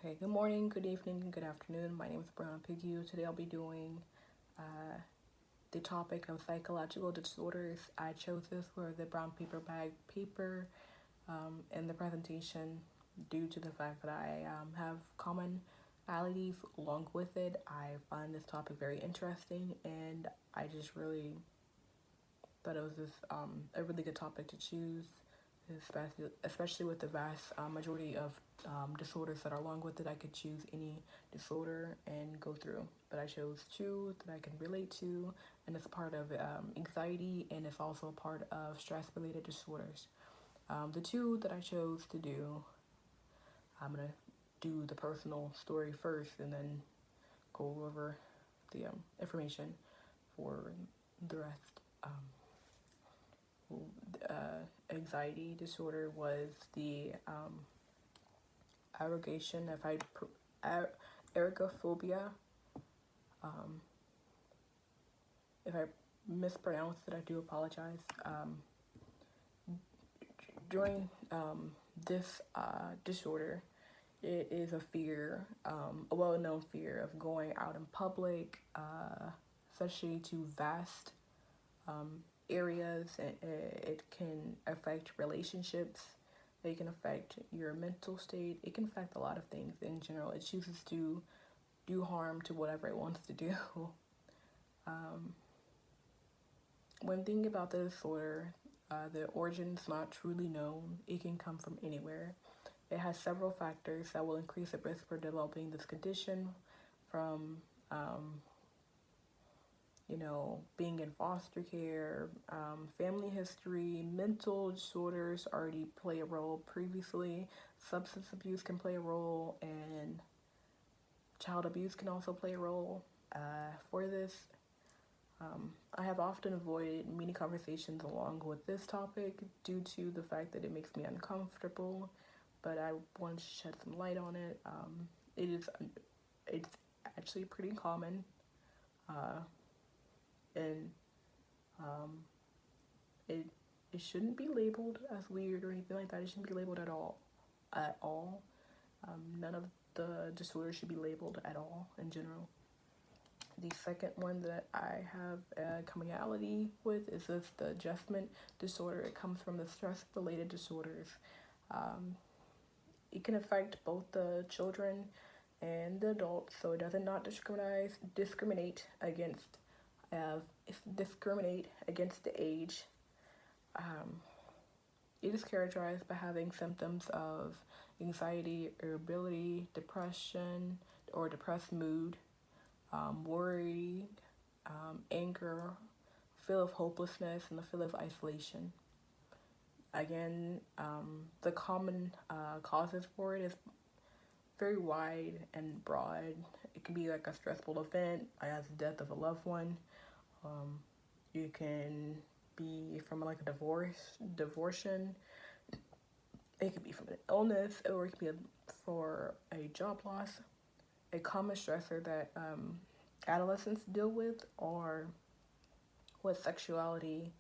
Okay, good morning, good evening, good afternoon. My name is Brown Pigu. Today I'll be doing uh, the topic of psychological disorders. I chose this for the brown paper bag paper in the presentation due to the fact that I have commonalities along with it. I find this topic very interesting and I just really thought it was a really good topic to choose, especially with the vast majority of disorders that are along with it. I could choose any disorder and go through, but I chose two that I can relate to, and it's part of anxiety and it's also a part of stress-related disorders. The two that I chose to do, I'm gonna do the personal story first and then go over the information for the rest. Anxiety disorder was the aggregation of ergophobia. Um, if I mispronounced it, I do apologize. During this disorder, it is a fear, a well-known fear of going out in public, especially to vast areas. It can affect relationships. It can affect your mental state. It can affect a lot of things in general. It chooses to do harm to whatever it wants to do. When thinking about the disorder, the origin is not truly known. It can come from anywhere. It has several factors that will increase the risk for developing this condition, from being in foster care, family history, mental disorders already play a role previously, substance abuse can play a role, and child abuse can also play a role. For this, I have often avoided many conversations along with this topic due to the fact that it makes me uncomfortable, but I want to shed some light on it. It's actually pretty common, and it it shouldn't be labeled as weird or anything like that. It shouldn't be labeled at all, at all. None of the disorders should be labeled at all in general. The second one that I have a commonality with is this the adjustment disorder. It comes from the stress-related disorders. Um, it can affect both the children and the adults, so it does not discriminate against discriminate against the age. Um, it is characterized by having symptoms of anxiety, irritability, depression, or depressed mood, worry, anger, feel of hopelessness, and the feel of isolation. Again, the common causes for it is very wide and broad. It can be like a stressful event, as the death of a loved one. Um, you can be from like a divorce. It could be from an illness, or it could be for a job loss. A common stressor that adolescents deal with are with sexuality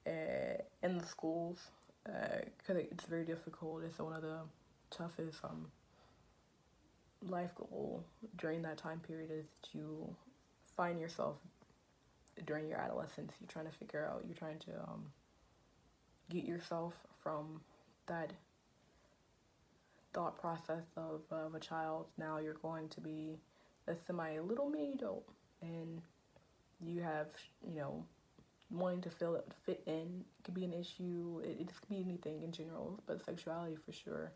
in the schools, because it's very difficult. It's one of the toughest life goal during that time period is to find yourself during your adolescence. You're trying to get yourself from that thought process of a child. Now you're going to be a little mini adult, and you have, wanting to fit in. It could be an issue. It could be anything in general, but sexuality for sure.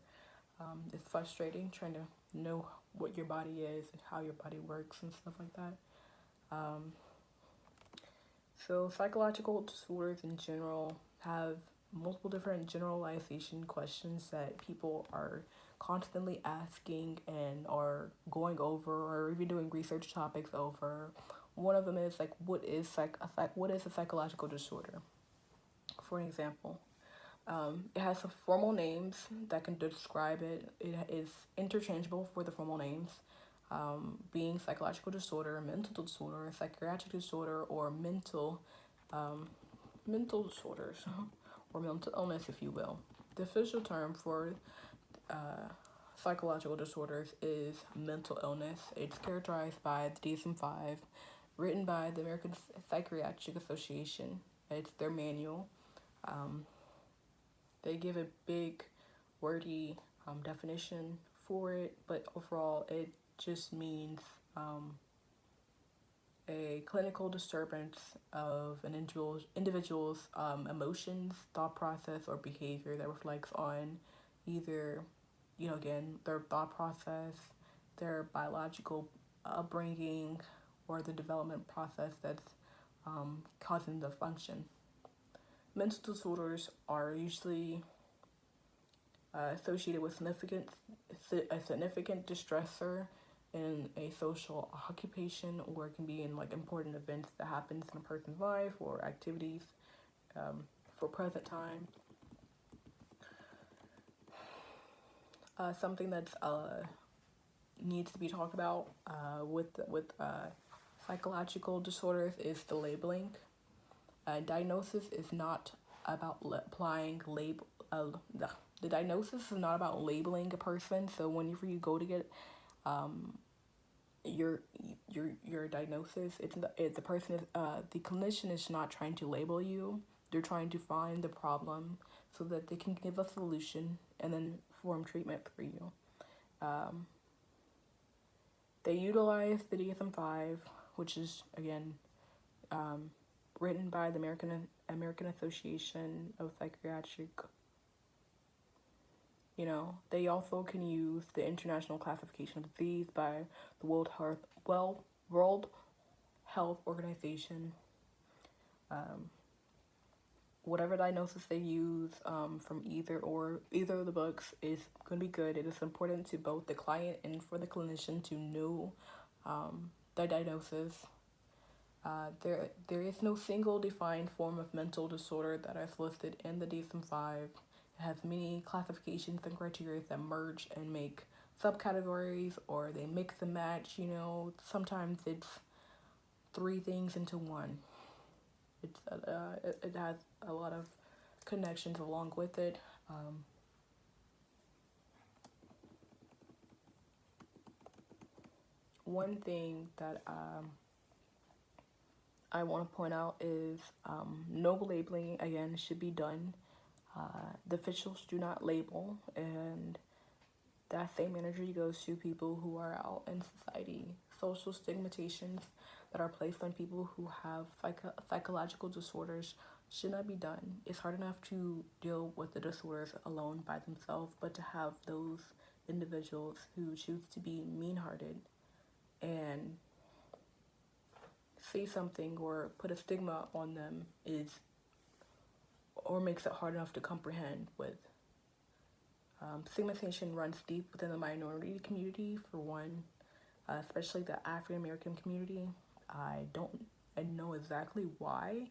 It's frustrating trying to know what your body is and how your body works and stuff like that. So psychological disorders in general have multiple different generalization questions that people are constantly asking and are going over or even doing research topics over. One of them is like, what is a psychological disorder? For example, it has some formal names that can describe it. It is interchangeable for the formal names, being psychological disorder, mental disorder, psychiatric disorder, or mental disorders, or mental illness, if you will. The official term for psychological disorders is mental illness. It's characterized by the DSM-5, written by the American Psychiatric Association. It's their manual. Um, they give a big, wordy definition for it, but overall, it just means a clinical disturbance of an individual's emotions, thought process, or behavior that reflects on either, again, their thought process, their biological upbringing, or the development process that's causing the function. Mental disorders are usually associated with a significant distressor in a social occupation, or it can be in like important events that happens in a person's life or activities for present time. Something that's needs to be talked about with psychological disorders is the labeling. Diagnosis is not about applying label. The diagnosis is not about labeling a person. So whenever you go to get your diagnosis, the person is the clinician is not trying to label you. They're trying to find the problem so that they can give a solution and then form treatment for you. They utilize the DSM-5, which is again written by the American Association of Psychiatric. They also can use the International Classification of Disease by the World Health Organization. Whatever diagnosis they use from either of the books is going to be good. It is important to both the client and for the clinician to know their diagnosis. There is no single defined form of mental disorder that is listed in the DSM-5. It has many classifications and criteria that merge and make subcategories, or they mix and match. Sometimes it's 3 things into one. It has a lot of connections along with it. One thing that I want to point out is no labeling, again, should be done. The officials do not label, and that same energy goes to people who are out in society. Social stigmatizations that are placed on people who have psychological disorders should not be done. It's hard enough to deal with the disorders alone by themselves, but to have those individuals who choose to be mean-hearted and say something or put a stigma on them makes it hard enough to comprehend with. Stigmatization runs deep within the minority community, for one, especially the African American community. I know exactly why,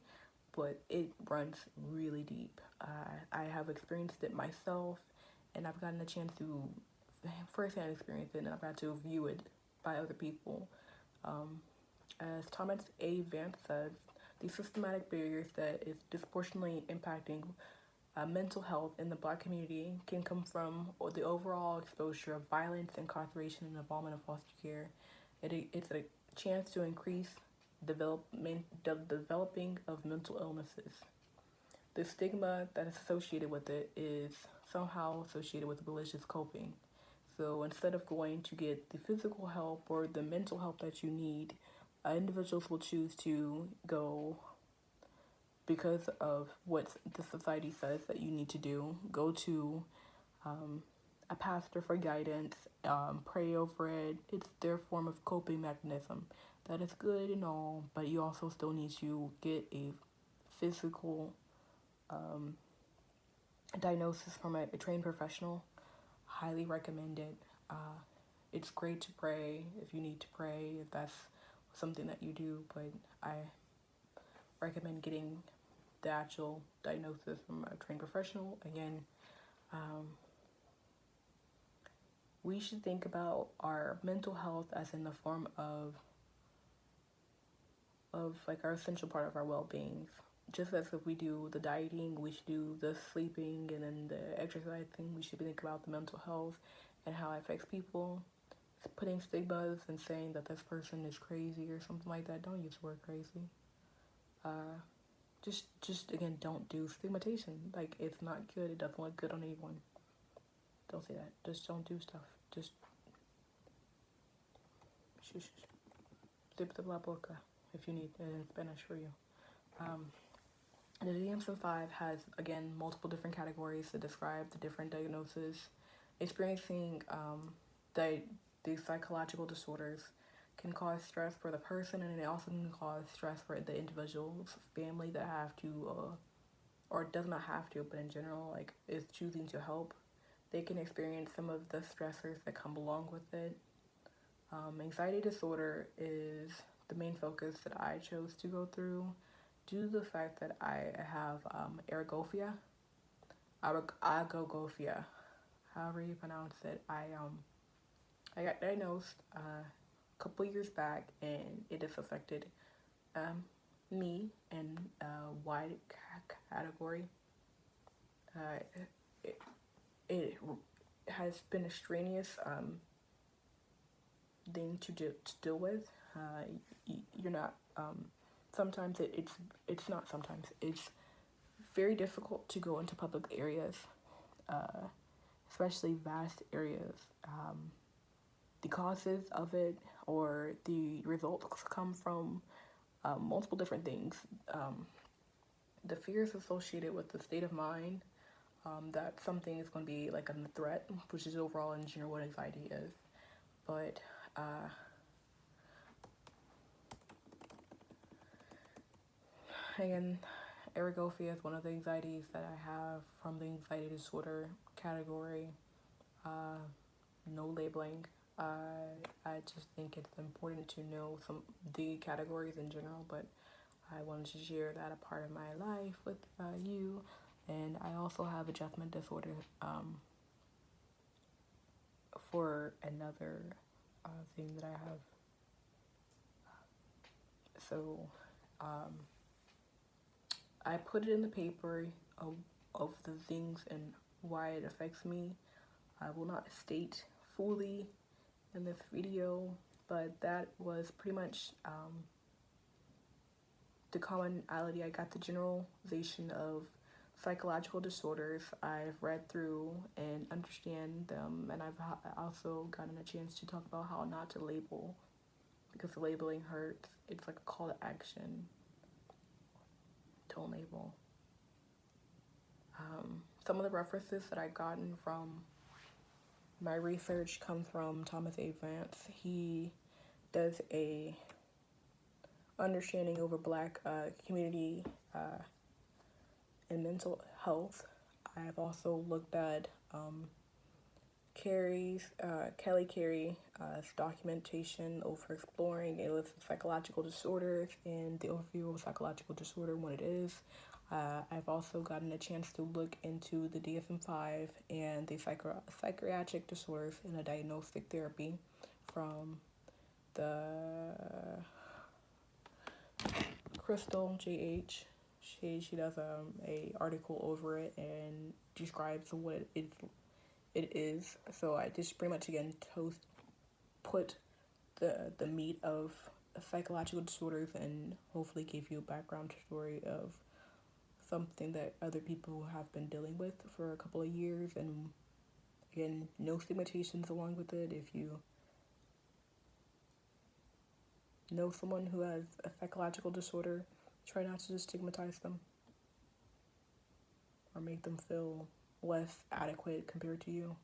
but it runs really deep. I have experienced it myself, and I've gotten a chance to firsthand experience it, and I've got to view it by other people. As Thomas A. Vance says, the systematic barriers that is disproportionately impacting mental health in the Black community can come from the overall exposure of violence, incarceration, and involvement in foster care. It's a chance to increase the developing of mental illnesses. The stigma that is associated with it is somehow associated with malicious coping. So instead of going to get the physical help or the mental help that you need, individuals will choose to go, because of what the society says that you need to do, go to a pastor for guidance, pray over it. It's their form of coping mechanism. That is good and all, but you also still need to get a physical diagnosis from a trained professional. Highly recommended. It's great to pray if you need to pray, if that's something that you do, but I recommend getting the actual diagnosis from a trained professional. Again, we should think about our mental health as in the form of like our essential part of our well-being. Just as if we do the dieting, we should do the sleeping and then the exercising, we should think about the mental health and how it affects people. Putting stigmas and saying that this person is crazy or something like that. Don't use the word crazy. Just again, don't do stigmatization. Like, it's not good. It doesn't look good on anyone. Don't say that. Just don't do stuff. Just shush. Zip the la boca if you need it in Spanish for you. The DSM-5 has, again, multiple different categories to describe the different diagnoses. Experiencing these psychological disorders can cause stress for the person, and it also can cause stress for the individual's family that have to, or does not have to, but in general, like, is choosing to help. They can experience some of the stressors that come along with it. Anxiety disorder is the main focus that I chose to go through due to the fact that I have agoraphobia, however you pronounce it. I got diagnosed a couple years back, and it has affected me in a wide category. It has been a strenuous thing to deal with. You're not. Sometimes it's not. Sometimes it's very difficult to go into public areas, especially vast areas. The causes of it or the results come from multiple different things. The fears associated with the state of mind that something is going to be like a threat, which is overall in general what anxiety is. But again, agoraphobia is one of the anxieties that I have from the anxiety disorder category. No labeling. I just think it's important to know the categories in general, but I wanted to share that a part of my life with you. And I also have adjustment disorder for another thing that I have. So I put it in the paper of the things and why it affects me. I will not state fully in this video, but that was pretty much the commonality. I got the generalization of psychological disorders. I've read through and understand them, and I've also gotten a chance to talk about how not to label, because labeling hurts. It's like a call to action. Don't label. Some of the references that I've gotten from my research come from Thomas A. Vance. He does a understanding over Black community and mental health. I've also looked at Kelly Carey's documentation over exploring illicit psychological disorders and the overview of psychological disorder, what it is. I've also gotten a chance to look into the DSM-5 and the psychiatric disorders in a diagnostic therapy from the Crystal J.H. She does a article over it and describes what it is. So I just pretty much again put the meat of psychological disorders and hopefully give you a background story of something that other people have been dealing with for a couple of years, and again, no stigmatizations along with it. If you know someone who has a psychological disorder, try not to just stigmatize them or make them feel less adequate compared to you.